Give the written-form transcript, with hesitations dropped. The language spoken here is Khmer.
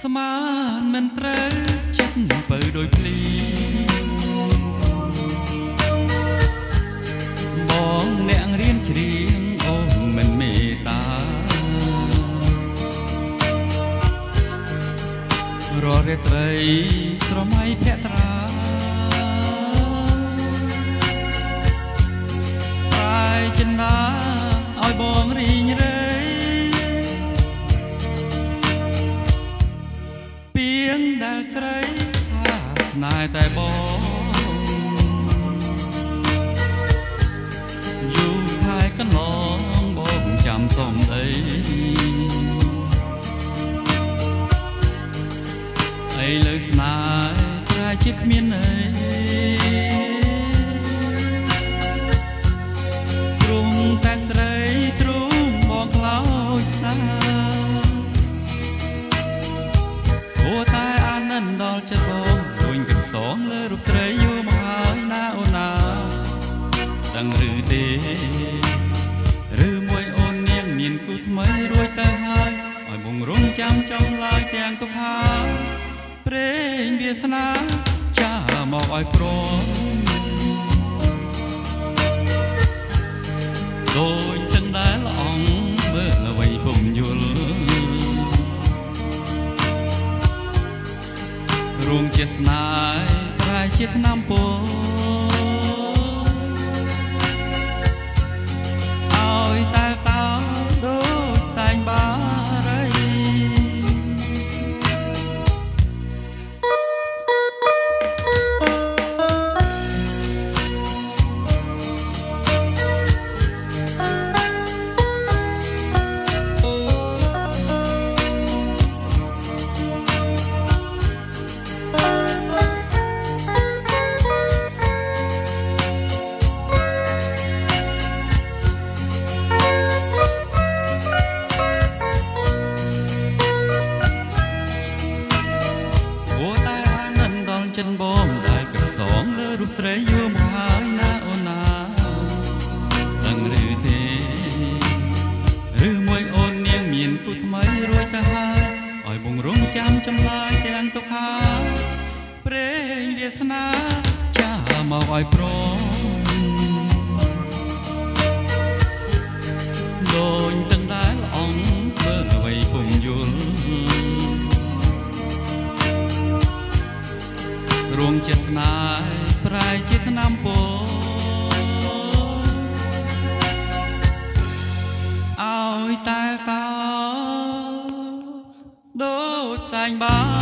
ស្មានមិនត្រូវចិត្តបើដោយភ្លីបងអ្នករៀនច្រៀងអូនមិនមេត្តារាល់រាត្រីស្រមៃភក្ត្រាតែចិន្តាឲ្យបងរីងរៃពីងដែលស្រីថាស្នេហ៍តែបងយូរខែកន្លងបងចាំសំដីឥឡូវស្នេហ៍ប្រែជាគ្មានន័យទ្រង់តែស្រីទ្រង់បងខ្លោចផ្សាអូតែអាណិនដល់ចិត្តបងរួញកំសងលើរូបស្រីយូរមកហើយណាអូនណាដឹងឬទេឬមួយអូននាងមានគូថ្មីរួចទៅហើយឲ្យបងរងចាំចំឡើយទាំងទុកហើយព្រេងវាសនាចាមកឲ្យព្រមដូចចិនដែលល្អងមើលអ្វីពុំយល់រួងជាស្នេហ៍ប្រែជាថ្នាំពុលឲ្យតែតោដូចផ្សែងបារីចិនបងដែលកំសងលើរូបស្រីយូរមកហើយណាអូនណាដឹងឬទេឬមួយអូននាងមានគូថ្មីរួចទៅហើយឲ្យបងរងចាំចំឡាយទាំងទុកហើយព្រេងវាសនាចាមកឲ្យព្រមដូចទាំងដែលល្អងមើលអ្វីពុំយល់រួមជាស្នេហ៍ប្រែជាថ្នាំពុលឲ្យតែតោដូចផ្សែងបា